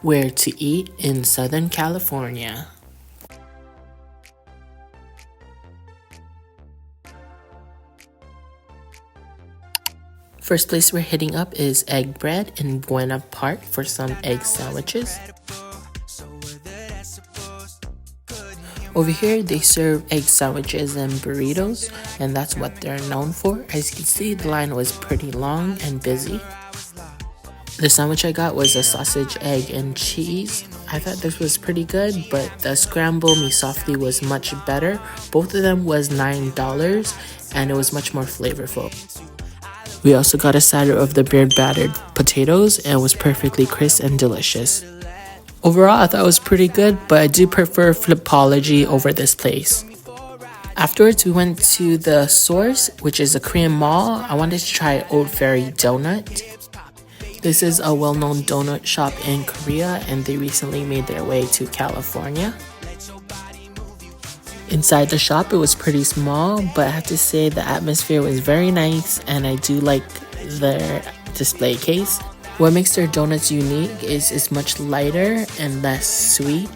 Where to eat in Southern California. First place we're hitting up is Egg Bread in Buena Park for some egg sandwiches. Over here, they serve egg sandwiches and burritos, and that's what they're known for. As you can see, the line was pretty long and busy. The sandwich I got was a sausage, egg, and cheese. I thought this was pretty good, but the scramble me softly was much better. Both of them was $9, and it was much more flavorful. We also got a side of the beard battered potatoes, and it was perfectly crisp and delicious. Overall, I thought it was pretty good, but I do prefer Flipology over this place. Afterwards, we went to the Source, which is a Korean mall. I wanted to try Old Ferry Donut. This is a well-known donut shop in Korea, and they recently made their way to California. Inside the shop, it was pretty small, but I have to say the atmosphere was very nice, and I do like their display case. What makes their donuts unique is it's much lighter and less sweet.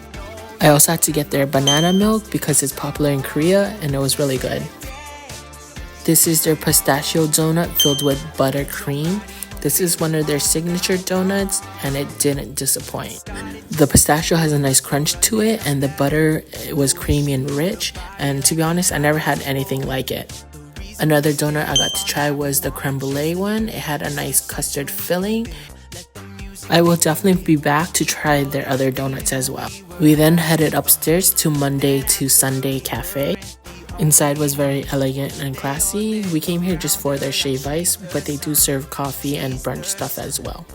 I also had to get their banana milk because it's popular in Korea, and it was really good. This is their pistachio donut filled with buttercream. This is one of their signature donuts, and it didn't disappoint. The pistachio has a nice crunch to it, and the butter was creamy and rich, and to be honest, I never had anything like it. Another donut I got to try was the creme brulee one. It had a nice custard filling. I will definitely be back to try their other donuts as well. We then headed upstairs to Monday to Sunday Cafe. Inside was very elegant and classy. We came here just for their shave ice, but they do serve coffee and brunch stuff as well.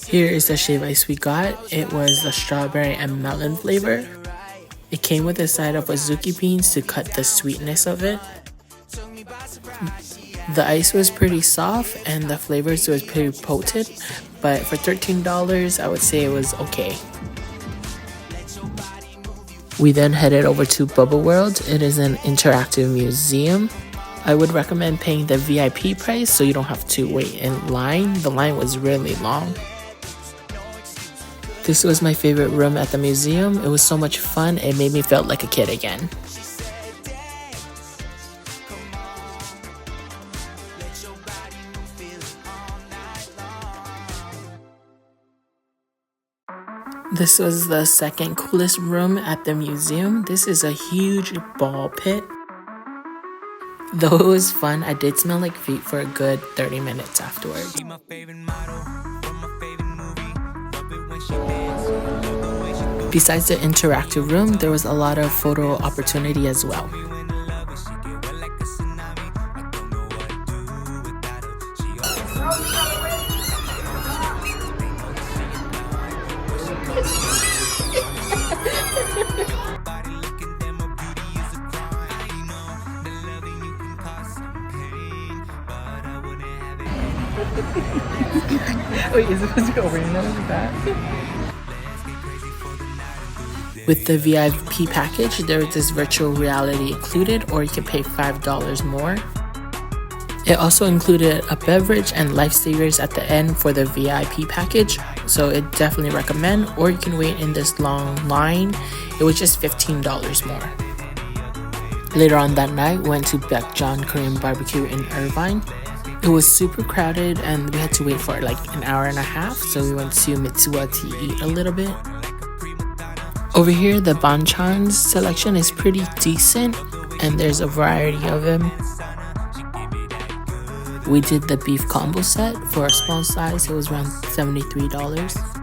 Here is the shave ice we got. It was the strawberry and melon flavor. It came with a side of azuki beans to cut the sweetness of it. The ice was pretty soft and the flavors was pretty potent, but for $13, I would say it was okay. We then headed over to Bubble World. It is an interactive museum. I would recommend paying the VIP price so you don't have to wait in line. The line was really long. This was my favorite room at the museum. It was so much fun, it made me feel like a kid again. This was the second coolest room at the museum. This is a huge ball pit. Though it was fun, I did smell like feet for a good 30 minutes afterwards. Besides the interactive room, there was a lot of photo opportunity as well. Wait, is it supposed to go over your nose like that? With the VIP package, there is this virtual reality included, or you can pay $5 more. It also included a beverage and lifesavers at the end for the VIP package, so it definitely recommend, or you can wait in this long line. It was just $15 more. Later on that night, we went to Baekjong Korean BBQ in Irvine. It was super crowded and we had to wait for like an hour and a half, so we went to Mitsuwa to eat a little bit. Over here, the banchan selection is pretty decent and there's a variety of them. We did the beef combo set. For a small size, it was around $73.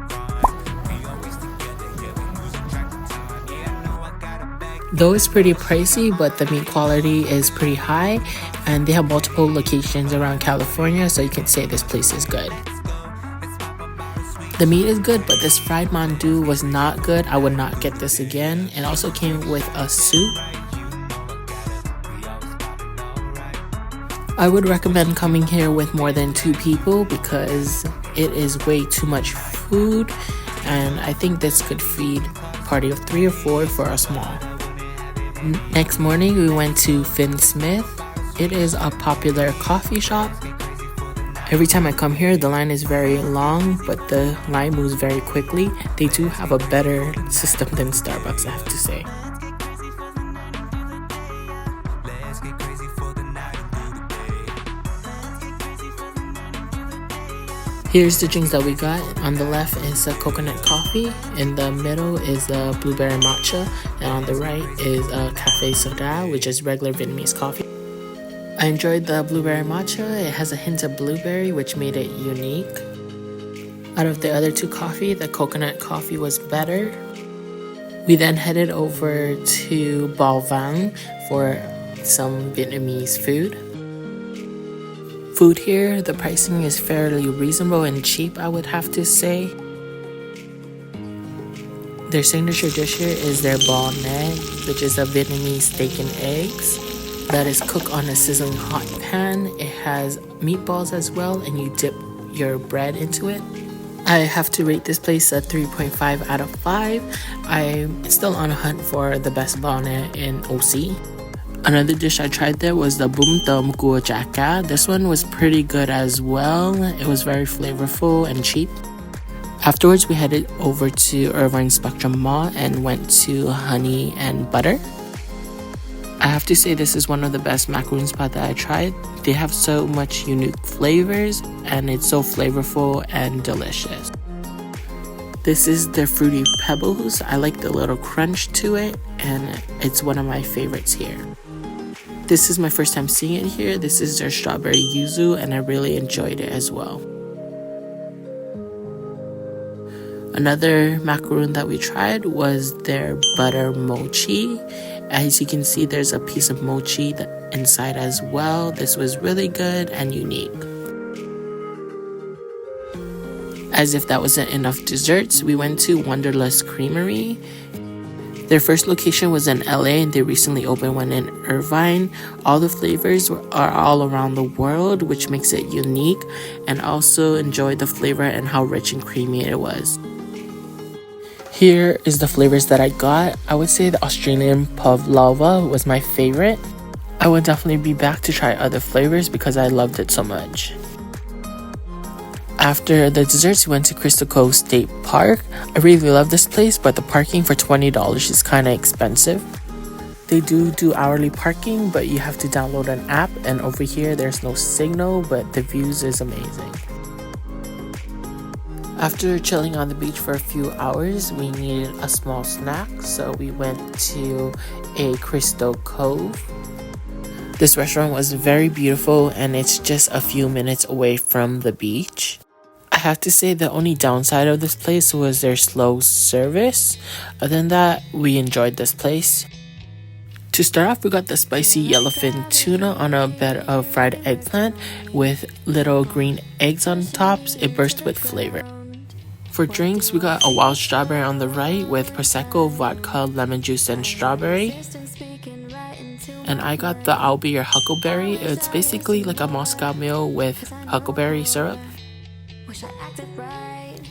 Though it's pretty pricey, but the meat quality is pretty high, and they have multiple locations around California, so you can say this place is good. The meat is good, but this fried mandu was not good. I would not get this again. It also came with a soup. I would recommend coming here with more than 2 people because it is way too much food, and I think this could feed a party of 3 or 4 for a small. Next morning, we went to Phin Smith. It is a popular coffee shop. Every time I come here, the line is very long, but the line moves very quickly. They do have a better system than Starbucks, I have to say. Here's the drinks that we got. On the left is a coconut coffee, in the middle is a blueberry matcha, and on the right is a cafe soda, which is regular Vietnamese coffee. I enjoyed the blueberry matcha. It has a hint of blueberry, which made it unique. Out of the other two coffee, the coconut coffee was better. We then headed over to Vang for some Vietnamese food. Food here, the pricing is fairly reasonable and cheap, I would have to say. Their signature dish here is their bò nè, which is a Vietnamese steak and eggs that is cooked on a sizzling hot pan. It has meatballs as well, and you dip your bread into it. I have to rate this place a 3.5 out of 5. I'm still on a hunt for the best bò nè in OC. Another dish I tried there was the bum tôm cua chả cá. This one was pretty good as well. It was very flavorful and cheap. Afterwards, we headed over to Irvine Spectrum Mall and went to Honey and Butter. I have to say this is one of the best macaroon spots that I tried. They have so much unique flavors and it's so flavorful and delicious. This is their Fruity Pebbles. I like the little crunch to it and it's one of my favorites here. This is my first time seeing it here. This is their strawberry yuzu and I really enjoyed it as well. Another macaroon that we tried was their butter mochi. As you can see, there's a piece of mochi inside as well. This was really good and unique. As if that wasn't enough desserts, we went to Wanderlust Creamery. Their first location was in LA and they recently opened one in Irvine. All the flavors are all around the world, which makes it unique, and also enjoyed the flavor and how rich and creamy it was. Here is the flavors that I got. I would say the Australian pavlova was my favorite. I would definitely be back to try other flavors because I loved it so much. After the desserts, we went to Crystal Cove State Park. I really love this place, but the parking for $20 is kind of expensive. They do hourly parking, but you have to download an app, and over here there's no signal, but the views is amazing. After chilling on the beach for a few hours, we needed a small snack, so we went to a Crystal Cove. This restaurant was very beautiful and it's just a few minutes away from the beach. I have to say the only downside of this place was their slow service. Other than that, we enjoyed this place. To start off, we got the spicy yellowfin tuna on a bed of fried eggplant with little green eggs on tops. It burst with flavor. For drinks, we got a wild strawberry on the right with Prosecco, vodka, lemon juice, and strawberry. And I got the I'll Be Your Huckleberry. It's basically like a Moscow Mule with huckleberry syrup.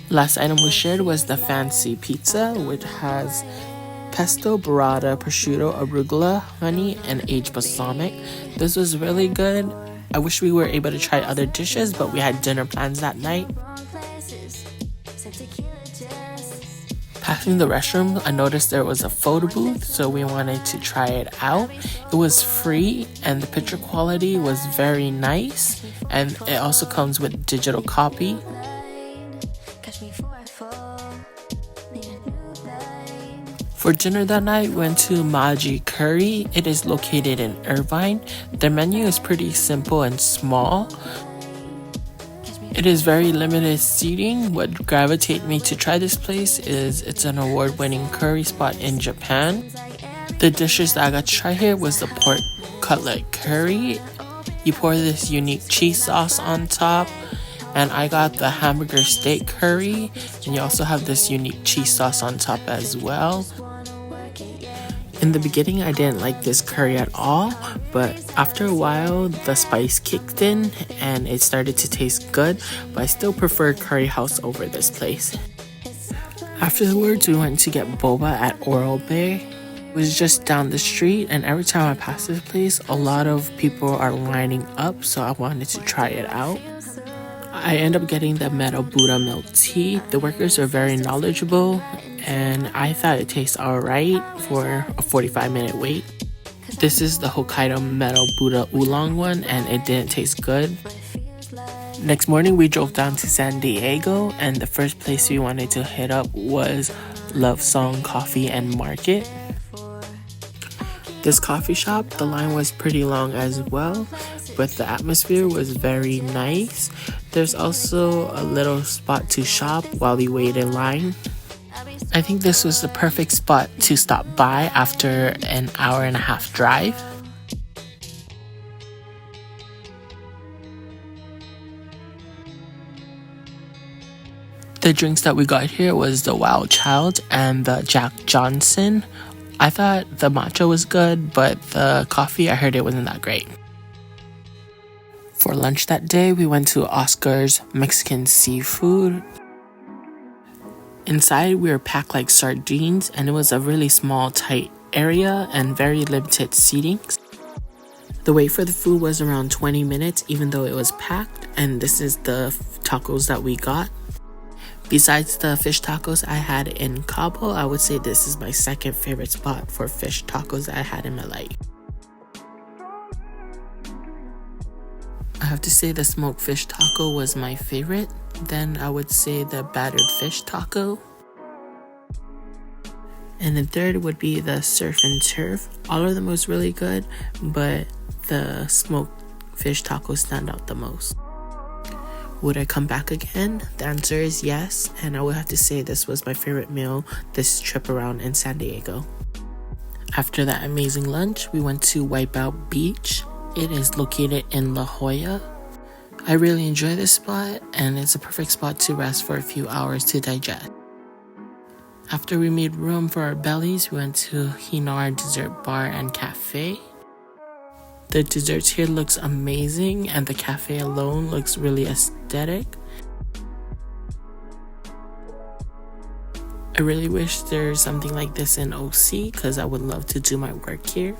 Last item we shared was the fancy pizza, which has pesto, burrata, prosciutto, arugula, honey, and aged balsamic. This was really good. I wish we were able to try other dishes, but we had dinner plans that night. Passing the restroom, I noticed there was a photo booth, so we wanted to try it out. It was free and the picture quality was very nice, and it also comes with digital copy. For dinner that night, we went to Maji Curry. It is located in Irvine. Their menu is pretty simple and small. It is very limited seating. What gravitated me to try this place is it's an award-winning curry spot in Japan. The dishes that I got to try here was the pork cutlet curry. You pour this unique cheese sauce on top, and I got the hamburger steak curry, and you also have this unique cheese sauce on top as well. In the beginning, I didn't like this curry at all, but after a while, the spice kicked in and it started to taste good, but I still prefer Curry House over this place. Afterwards, we went to get boba at Orabae. It was just down the street, and every time I pass this place, a lot of people are lining up, so I wanted to try it out. I end up getting the metal Buddha milk tea. The workers are very knowledgeable and I thought it tastes alright for a 45-minute wait. This is the Hokkaido metal Buddha oolong one and it didn't taste good. Next morning we drove down to San Diego and the first place we wanted to hit up was Love Song Coffee and Market. This coffee shop, the line was pretty long as well, but the atmosphere was very nice. There's also a little spot to shop while we wait in line. I think this was the perfect spot to stop by after an hour-and-a-half drive. The drinks that we got here was the Wild Child and the Jack Johnson. I thought the matcha was good, but the coffee, I heard it wasn't that great. For lunch that day, we went to Oscar's Mexican Seafood. Inside, we were packed like sardines, and it was a really small, tight area and very limited seatings. The wait for the food was around 20 minutes, even though it was packed, and this is the tacos that we got. Besides the fish tacos I had in Cabo, I would say this is my second favorite spot for fish tacos that I had in my life. I have to say the smoked fish taco was my favorite. Then I would say the battered fish taco. And the third would be the surf and turf. All of them was really good, but the smoked fish taco stand out the most. Would I come back again? The answer is yes, and I would have to say this was my favorite meal this trip around in San Diego. After that amazing lunch, we went to Wipeout Beach. It is located in La Jolla. I really enjoy this spot, and it's a perfect spot to rest for a few hours to digest. After we made room for our bellies, we went to Hinar Dessert Bar and Cafe. The desserts here looks amazing and the cafe alone looks really aesthetic. I really wish there's something like this in OC because I would love to do my work here.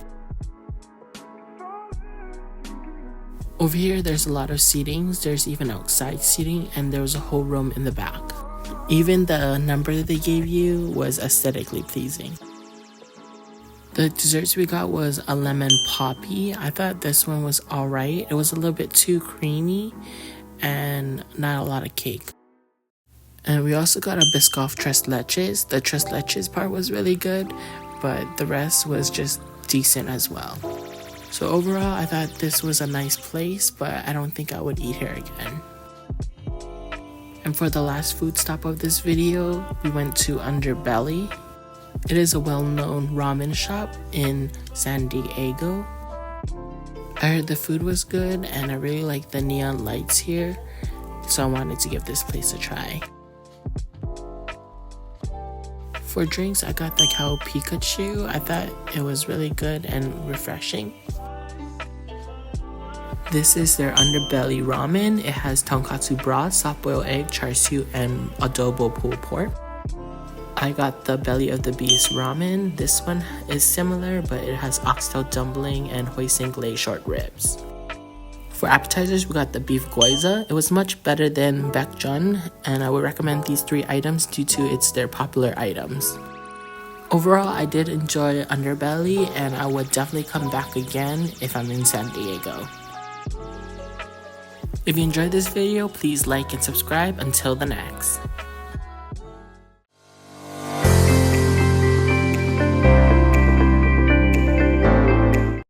Over here there's a lot of seatings, there's even outside seating and there was a whole room in the back. Even the number they gave you was aesthetically pleasing. The desserts we got was a lemon poppy. I thought this one was alright. It was a little bit too creamy and not a lot of cake. And we also got a Biscoff Tres Leches. The Tres Leches part was really good, but the rest was just decent as well. So overall, I thought this was a nice place, but I don't think I would eat here again. And for the last food stop of this video, we went to Underbelly. It is a well-known ramen shop in San Diego. I heard the food was good and I really like the neon lights here, so I wanted to give this place a try. For drinks, I got the Cow Pikachu. I thought it was really good and refreshing. This is their Underbelly ramen. It has tonkatsu broth, soft-boiled egg, char siu, and adobo pulled pork. I got the Belly of the Beast ramen. This one is similar, but it has oxtail dumpling and hoisin glazed short ribs. For appetizers, we got the beef gyoza. It was much better than Baekjong, and I would recommend these 3 items due to their popular items. Overall, I did enjoy Underbelly, and I would definitely come back again if I'm in San Diego. If you enjoyed this video, please like and subscribe. Until the next.